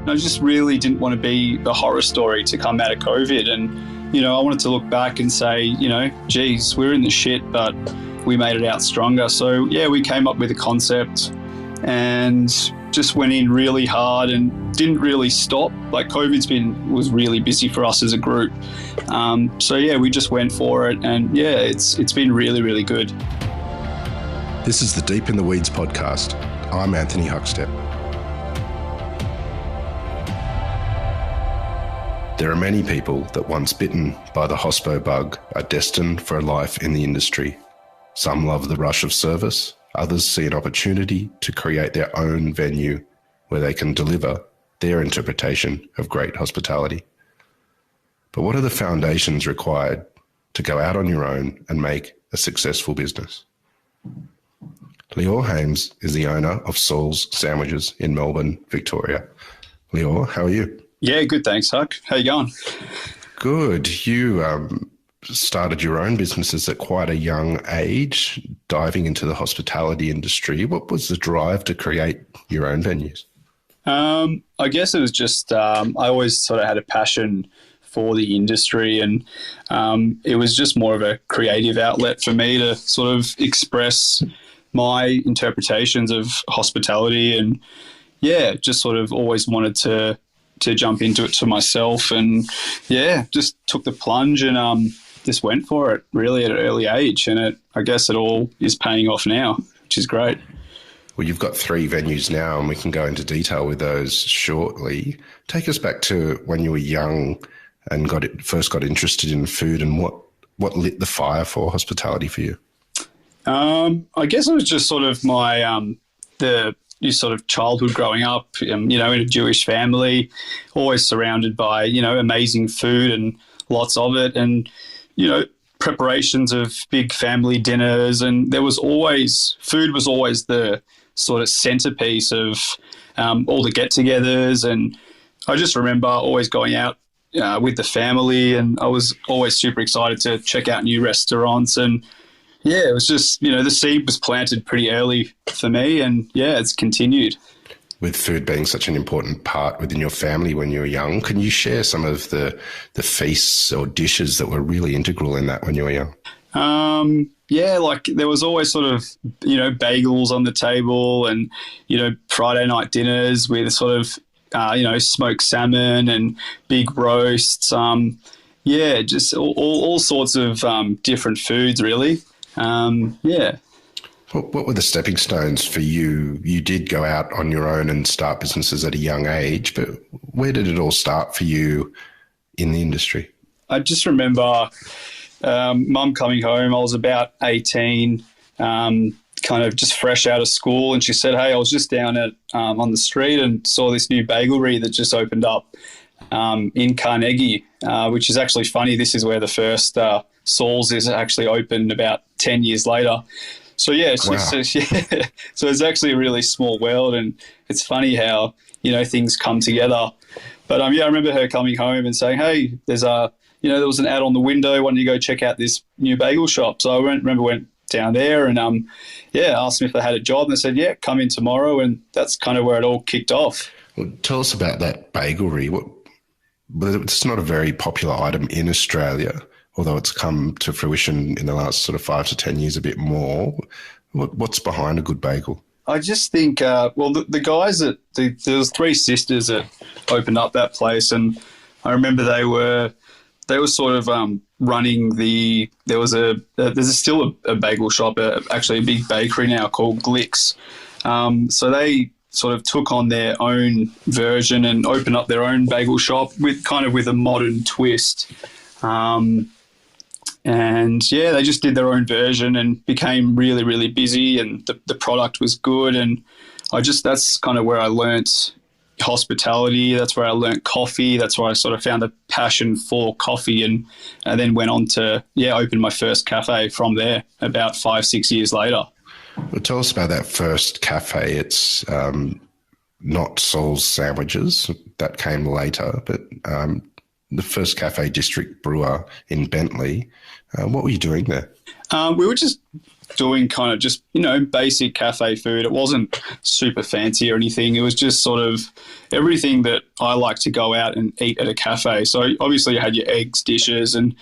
I just really didn't want to be the horror story to come out of COVID. And, I wanted to look back and say, geez, we're in the shit, but we made it out stronger. So, yeah, we came up with a concept and just went in really hard and didn't really stop. Like was really busy for us as a group. So, yeah, we just went for it. And, yeah, it's been really, really good. This is the Deep in the Weeds podcast. I'm Anthony Huckstep. There are many people that once bitten by the hospo bug are destined for a life in the industry. Some love the rush of service, others see an opportunity to create their own venue where they can deliver their interpretation of great hospitality. But what are the foundations required to go out on your own and make a successful business? Leor Haimes is the owner of Saul's Sandwiches in Melbourne, Victoria. Leor, how are you? Yeah, good, thanks, Huck. How you going? Good. You started your own businesses at quite a young age, diving into the hospitality industry. What was the drive to create your own venues? I guess it was just I always sort of had a passion for the industry, and it was just more of a creative outlet for me to sort of express my interpretations of hospitality, and yeah, just sort of always wanted to jump into it to myself, and yeah, just took the plunge and just went for it really at an early age, and I guess it all is paying off now, which is great. Well, you've got 3 venues now, and we can go into detail with those shortly. Take us back to when you were young and first got interested in food, and what lit the fire for hospitality for you? I guess it was just sort of my sort of childhood growing up, in a Jewish family, always surrounded by, amazing food and lots of it, and, preparations of big family dinners. And food was always the sort of centerpiece of all the get-togethers. And I just remember always going out with the family, and I was always super excited to check out new restaurants. And yeah, it was just, the seed was planted pretty early for me, and yeah, it's continued. With food being such an important part within your family when you were young, can you share some of the feasts or dishes that were really integral in that when you were young? Yeah, like there was always sort of, bagels on the table, and, Friday night dinners with sort of, smoked salmon and big roasts. Yeah, just all sorts of different foods, really. Yeah. What were the stepping stones for you? You did go out on your own and start businesses at a young age, but where did it all start for you in the industry? I just remember Mum coming home. I was about 18, kind of just fresh out of school, and she said, "Hey, I was just down at on the street and saw this new bagelry that just opened up in Carnegie," which is actually funny. This is where the first Saul's is actually opened about 10 years later. So yeah, wow. So it's actually a really small world, and it's funny how, things come together. But I remember her coming home and saying, "Hey, there's there was an ad on the window. Why don't you go check out this new bagel shop?" So I went down there and asked them if they had a job, and they said, "Yeah, come in tomorrow." And that's kind of where it all kicked off. Well, tell us about that bagelry. It's not a very popular item in Australia, although it's come to fruition in the last sort of 5 to 10 years a bit more. What's behind a good bagel? I just think, the guys there was 3 sisters that opened up that place, and I remember they were sort of running there's still a bagel shop, actually a big bakery now called Glick's. So they sort of took on their own version and opened up their own bagel shop with a modern twist. And yeah, they just did their own version and became really, really busy, and the product was good. And that's kind of where I learnt hospitality. That's where I learnt coffee. That's where I sort of found a passion for coffee, and then went on to, open my first cafe from there about 5-6 years later. Well, tell us about that first cafe. It's not Saul's Sandwiches. That came later, but the first cafe district brewer in Bentley. What were you doing there? We were just doing kind of just, you know, basic cafe food. It wasn't super fancy or anything. It was just sort of everything that I like to go out and eat at a cafe. So obviously you had your eggs dishes, and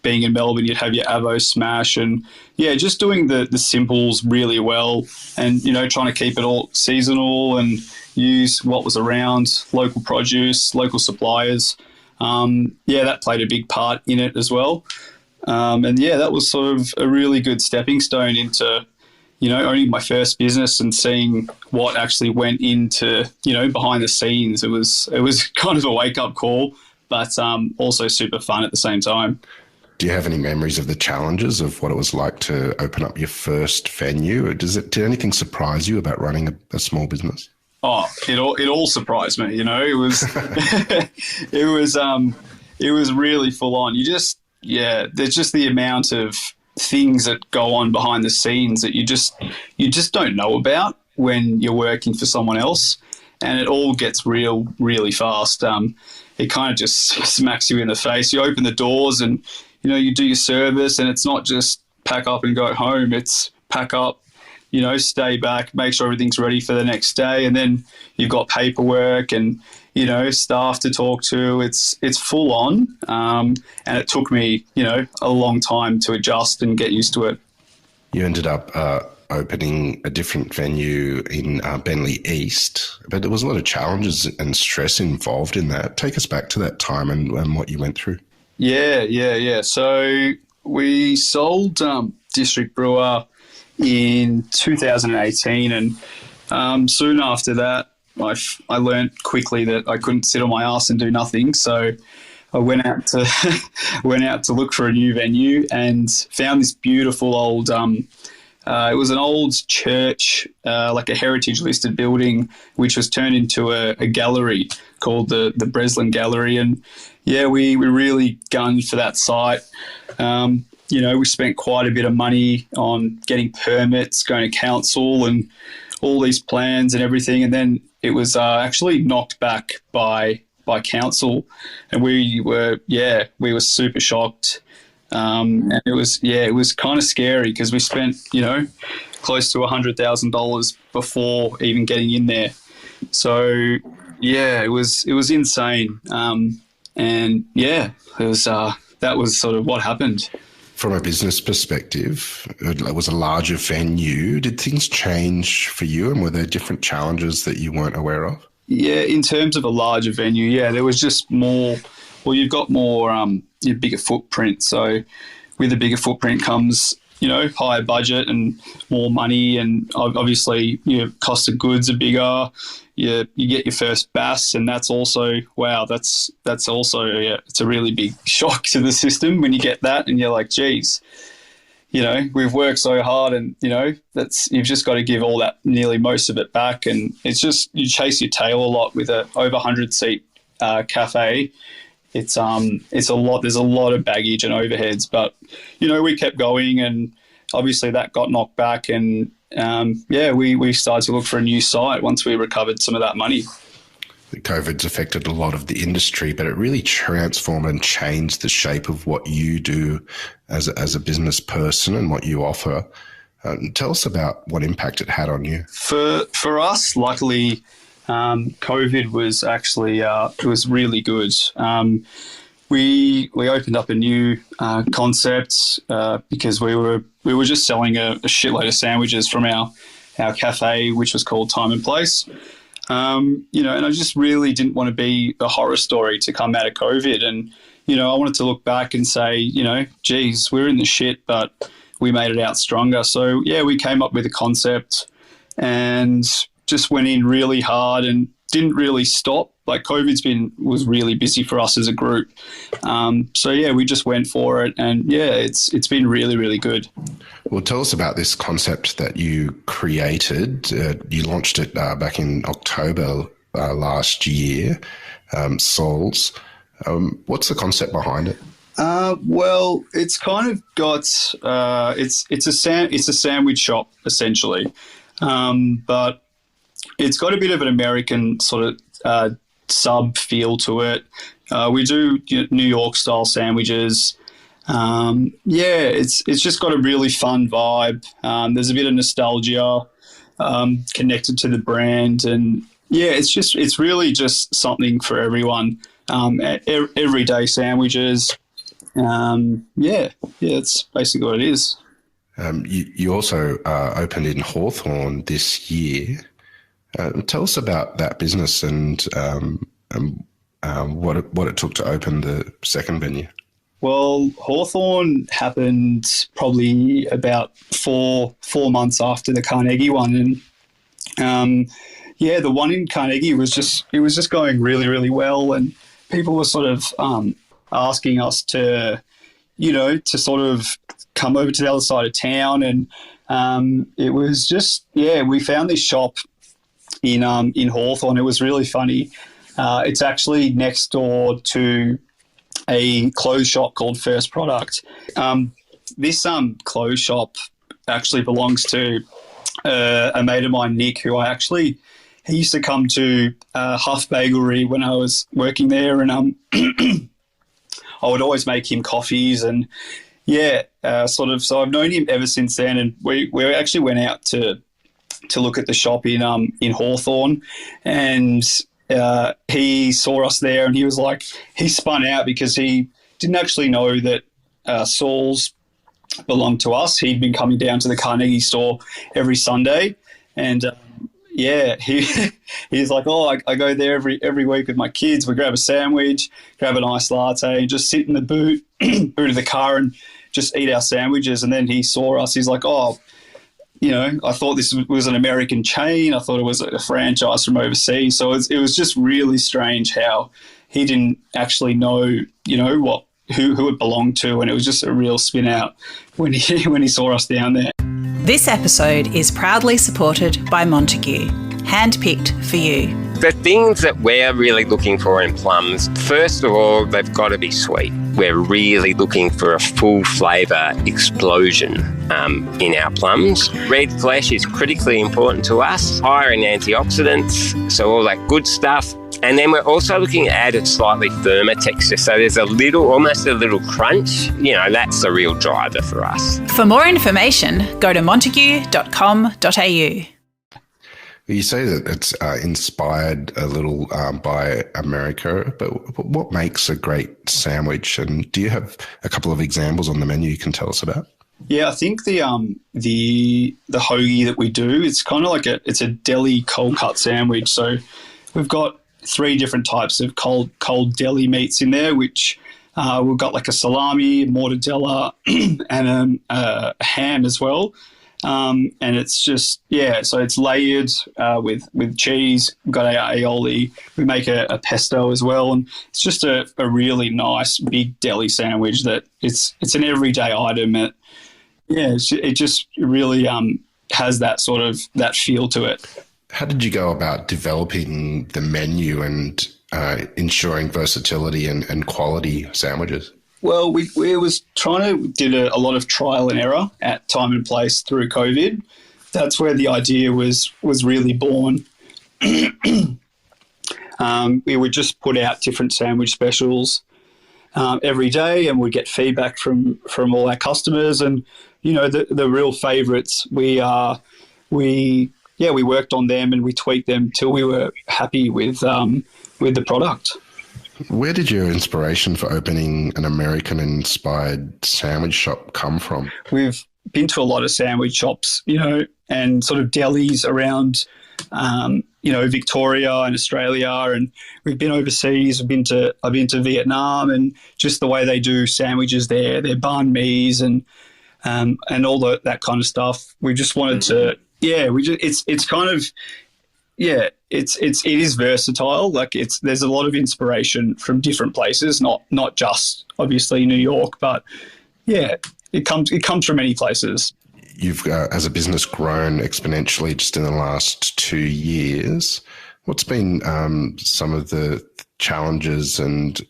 being in Melbourne, you'd have your avo smash, and yeah, just doing the simples really well, and, you know, trying to keep it all seasonal and use what was around, local produce, local suppliers. Yeah, that played a big part in it as well. And yeah, that was sort of a really good stepping stone into, you know, owning my first business and seeing what actually went into, you know, behind the scenes. It was kind of a wake up call, but also super fun at the same time. Do you have any memories of the challenges of what it was like to open up your first venue? Or did anything surprise you about running a small business? Oh, it all surprised me. You know, it was it was really full on. There's just the amount of things that go on behind the scenes that you just don't know about when you're working for someone else, and it all gets real really fast. It kind of just smacks you in the face. You open the doors and, you know, you do your service, and it's not just pack up and go home. It's pack up, you know, stay back, make sure everything's ready for the next day. And then you've got paperwork and, you know, staff to talk to. It's full on. And it took me, you know, a long time to adjust and get used to it. You ended up opening a different venue in Bentley East, but there was a lot of challenges and stress involved in that. Take us back to that time and what you went through. Yeah. So we sold District Brewer in 2018, and soon after that, I learned quickly that I couldn't sit on my ass and do nothing. So I went out to look for a new venue and found this beautiful old. It was an old church, like a heritage listed building, which was turned into a gallery called the Breslin Gallery. And yeah, we really gunned for that site. You know, we spent quite a bit of money on getting permits, going to council and all these plans and everything. And then it was actually knocked back by council, and we were super shocked. And it was kind of scary because we spent, you know, close to $100,000 before even getting in there. So yeah, it was insane. And yeah, it was that was sort of what happened. From a business perspective, it was a larger venue. Did things change for you, and were there different challenges that you weren't aware of? Yeah, in terms of a larger venue, yeah, there was just more. Well, you've got more, your bigger footprint. So with a bigger footprint comes, you know, higher budget and more money, and obviously your cost of goods are bigger. You get your first bass, and that's also that's also it's a really big shock to the system when you get that, and you're like, geez, you know, we've worked so hard, and you know you've just got to give all that, nearly most of it back, and it's just you chase your tail a lot with a over 100-seat cafe. It's a lot. There's a lot of baggage and overheads, but you know, we kept going, and obviously that got knocked back, and we started to look for a new site once we recovered some of that money. COVID's affected a lot of the industry, but it really transformed and changed the shape of what you do as a business person and what you offer. Tell us about what impact it had on you. For us, luckily, COVID was actually it was really good. We opened up a new concept because we were just selling a shitload of sandwiches from our cafe, which was called Time and Place. You know, and I just really didn't want to be a horror story to come out of COVID. And, you know, I wanted to look back and say, you know, geez, we're in the shit, but we made it out stronger. So, yeah, we came up with a concept and just went in really hard and didn't really stop. Like was really busy for us as a group. So yeah, we just went for it, and yeah, it's been really, really good. Well, tell us about this concept that you created. You launched it back in October last year, Saul's. What's the concept behind it? Well, it's kind of got it's a sandwich shop essentially, but it's got a bit of an American sort of sub feel to it. We do New York style sandwiches. It's just got a really fun vibe. There's a bit of nostalgia connected to the brand, and it's really just something for everyone. Everyday sandwiches. It's basically what it is. You also opened in Hawthorne this year. Tell us about that business and what it took to open the second venue. Well, Hawthorne happened probably about four months after the Carnegie one, and the one in Carnegie was just going really, really well, and people were sort of asking us to sort of come over to the other side of town, and it was just we found this shop in Hawthorne. It was really funny. It's actually next door to a clothes shop called First Product. This clothes shop actually belongs to a mate of mine, Nick, he used to come to Huff Bagelry when I was working there, and I would always make him coffees, and so I've known him ever since then, and we actually went out to look at the shop in Hawthorne, and he saw us there, and he was like, he spun out because he didn't actually know that Saul's belonged to us. He'd been coming down to the Carnegie store every Sunday, and he's like, I go there every week with my kids. We grab a sandwich, grab an iced latte, and just sit in the boot of the car and just eat our sandwiches. And then he saw us. He's like, I thought this was an American chain. I thought it was a franchise from overseas. So it was just really strange how he didn't actually know, who it belonged to, and it was just a real spin out when he saw us down there. This episode is proudly supported by Montague, handpicked for you. The things that we're really looking for in plums, first of all, they've got to be sweet. We're really looking for a full flavour explosion in our plums. Red flesh is critically important to us, higher in antioxidants, so all that good stuff. And then we're also looking at a slightly firmer texture. So there's almost a little crunch. That's the real driver for us. For more information, go to montague.com.au. You say that it's inspired a little by America, but what makes a great sandwich? And do you have a couple of examples on the menu you can tell us about? Yeah, I think the hoagie that we do, it's kind of like it's a deli cold cut sandwich. So we've got 3 different types of cold deli meats in there, which we've got like a salami, mortadella, and a ham as well. And it's just, so it's layered with cheese. We've got our aioli. We make a pesto as well. And it's just a really nice big deli sandwich that it's an everyday item. It just really has that sort of that feel to it. How did you go about developing the menu and ensuring versatility and quality sandwiches? Well, we did a lot of trial and error at time and place through COVID. That's where the idea was really born. We would just put out different sandwich specials every day, and we'd get feedback from all our customers. And the real favourites, we worked on them and we tweaked them till we were happy with the product. Where did your inspiration for opening an American-inspired sandwich shop come from? We've been to a lot of sandwich shops, and sort of delis around, Victoria and Australia, and we've been overseas. I've been to Vietnam, and just the way they do sandwiches there, their banh mi's and all that kind of stuff. We just wanted to, it is versatile. Like there's a lot of inspiration from different places, not just obviously New York, but it comes from many places. You've, as a business, grown exponentially just in the last 2 years. What's been some of the challenges and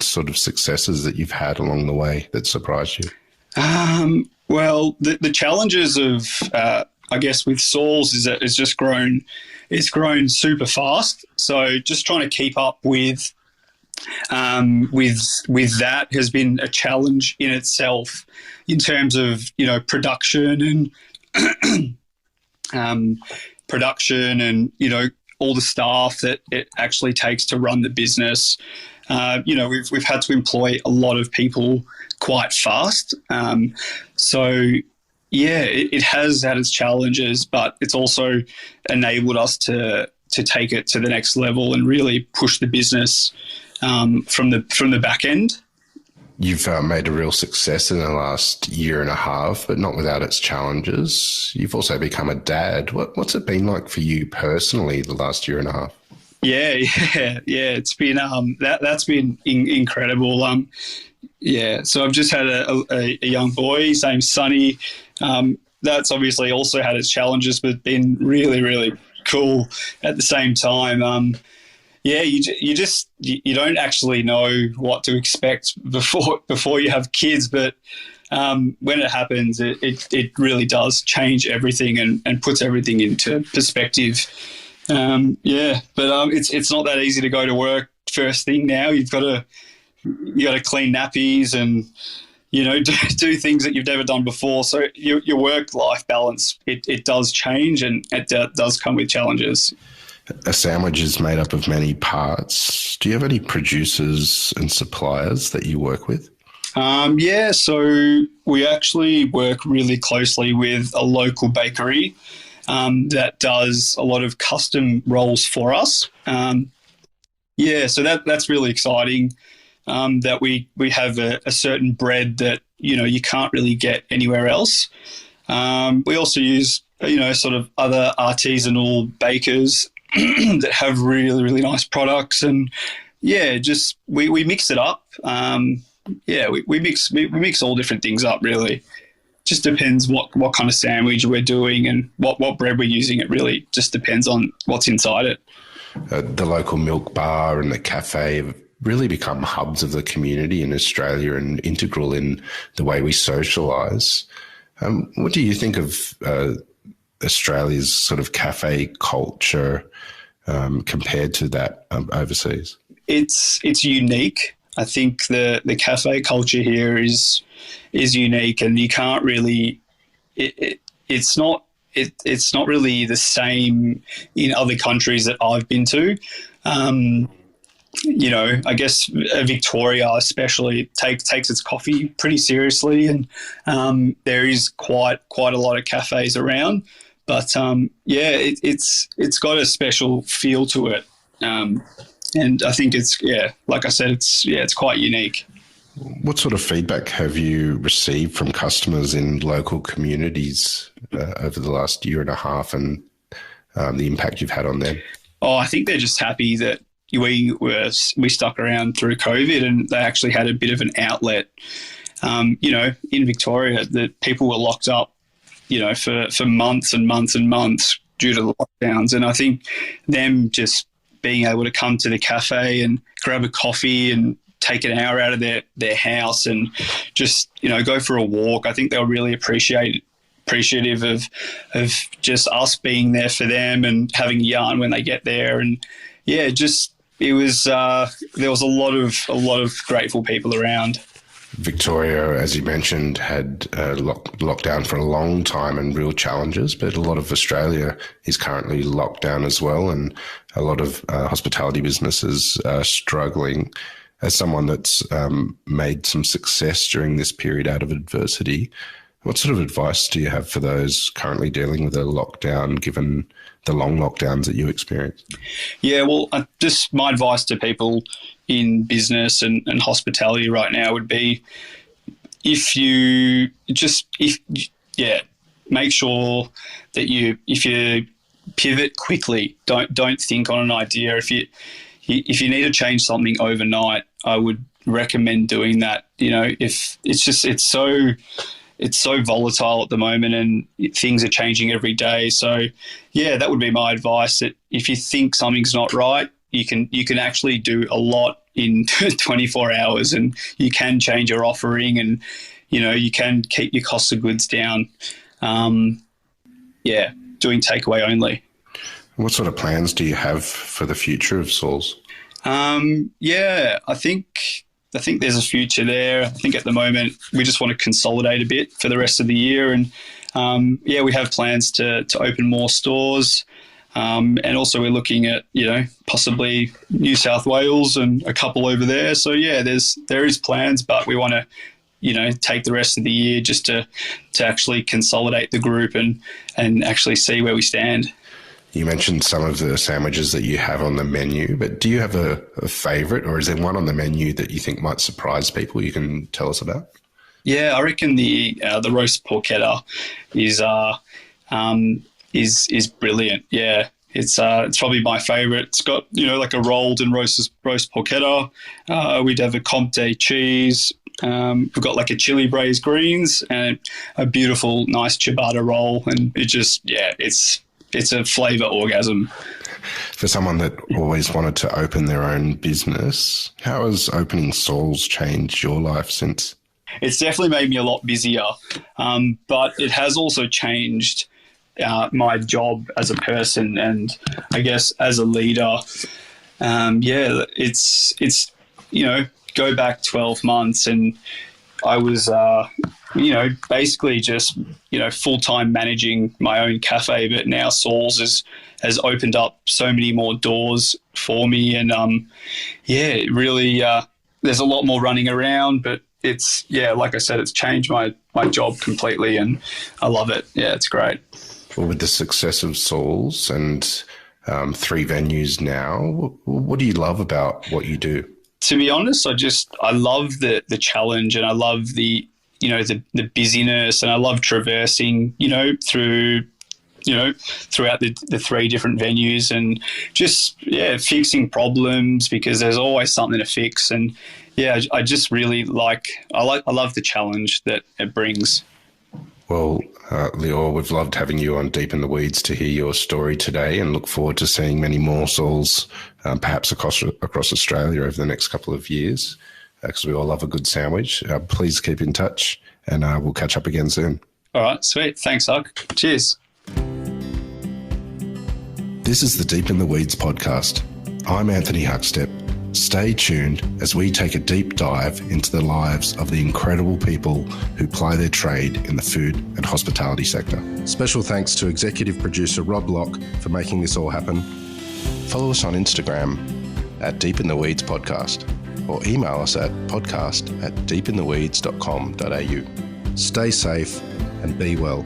sort of successes that you've had along the way that surprised you? Well, the challenges of I guess with Saul's is that it's grown super fast. So just trying to keep up with with that has been a challenge in itself in terms of, production and production and, all the staff that it actually takes to run the business. We've had to employ a lot of people quite fast. It has had its challenges, but it's also enabled us to take it to the next level and really push the business from the back end. You've made a real success in the last year and a half, but not without its challenges. You've also become a dad. What's it been like for you personally the last year and a half? Yeah. It's been that's been incredible. So I've just had a young boy. His name's Sonny. That's obviously also had its challenges, but been really, really cool at the same time. You don't actually know what to expect before you have kids, but when it happens, it really does change everything and puts everything into perspective. But it's not that easy to go to work first thing now. You got to clean nappies and do things that you've never done before. So your work-life balance it does change, and it does come with challenges. A sandwich is made up of many parts. Do you have any producers and suppliers that you work with? So we actually work really closely with a local bakery that does a lot of custom rolls for us. So that's really exciting, that we have a certain bread that, you can't really get anywhere else. We also use, sort of other artisanal bakers that have really, really nice products, and we mix it up. We mix all different things up, really. Just depends what kind of sandwich we're doing and what bread we're using. It really just depends on what's inside it. The local milk bar and the café have really become hubs of the community in Australia and integral in the way we socialise. What do you think of Australia's sort of cafe culture compared to that overseas? It's unique. I think the cafe culture here is unique, and you can't really. It's not really the same in other countries that I've been to. I guess Victoria especially takes its coffee pretty seriously, and there is quite a lot of cafes around. But it's got a special feel to it, and I think it's like I said, it's quite unique. What sort of feedback have you received from customers in local communities over the last year and a half, and the impact you've had on them? Oh, I think they're just happy that we stuck around through COVID, and they actually had a bit of an outlet. In Victoria, that people were locked up, for months and months and months due to the lockdowns. And I think them just being able to come to the cafe and grab a coffee and take an hour out of their house and just, go for a walk, I think they'll really appreciative of just us being there for them and having a yarn when they get there. And there was a lot of grateful people around. Victoria, as you mentioned, had lockdown for a long time and real challenges, but a lot of Australia is currently locked down as well, and a lot of hospitality businesses are struggling. As someone that's made some success during this period out of adversity, what sort of advice do you have for those currently dealing with a lockdown, given the long lockdowns that you experienced? Yeah, well, just my advice to people in business and hospitality right now would be make sure that if you pivot quickly, don't think on an idea. If you need to change something overnight, I would recommend doing that. If it's so volatile at the moment and things are changing every day. So, that would be my advice, that if you think something's not right, you can actually do a lot in 24 hours, and you can change your offering, and, you can keep your cost of goods down. Doing takeaway only. What sort of plans do you have for the future of Saul's? Yeah, I think there's a future there. I think at the moment we just want to consolidate a bit for the rest of the year, and we have plans to open more stores, and also we're looking at possibly New South Wales and a couple over there. So yeah, there is plans, but we want to take the rest of the year just to actually consolidate the group and actually see where we stand. You mentioned some of the sandwiches that you have on the menu, but do you have a favourite, or is there one on the menu that you think might surprise people you can tell us about? Yeah, I reckon the roast porchetta is brilliant. Yeah, it's probably my favourite. It's got like a rolled and roast porchetta. We'd have a Comté cheese. We've got like a chili braised greens and a beautiful, nice ciabatta roll, and it's a flavour orgasm. For someone that always wanted to open their own business, how has opening Saul's changed your life since? It's definitely made me a lot busier, but it has also changed my job as a person and I guess as a leader. It's go back 12 months and I was basically just full-time managing my own cafe, but now Saul's has opened up so many more doors for me, and it really there's a lot more running around, but it's like I said, it's changed my job completely and I love it. Yeah, it's great. Well, with the success of Saul's and 3 venues now, what do you love about what you do? To be honest, I love the challenge, and I love the busyness, and I love traversing through throughout the 3 different venues and just fixing problems, because there's always something to fix. And I just really I love the challenge that it brings. Well, Leor, we've loved having you on Deep in the Weeds to hear your story today, and look forward to seeing many more Sauls, perhaps across Australia over the next couple of years, because we all love a good sandwich. Please keep in touch, and we'll catch up again soon. All right, sweet. Thanks, Huck. Cheers. This is the Deep in the Weeds podcast. I'm Anthony Huckstep. Stay tuned as we take a deep dive into the lives of the incredible people who ply their trade in the food and hospitality sector. Special thanks to executive producer Rob Locke for making this all happen. Follow us on Instagram at Deep in the Weeds Podcast, or email us at podcast@deepintheweeds.com.au. Stay safe and be well.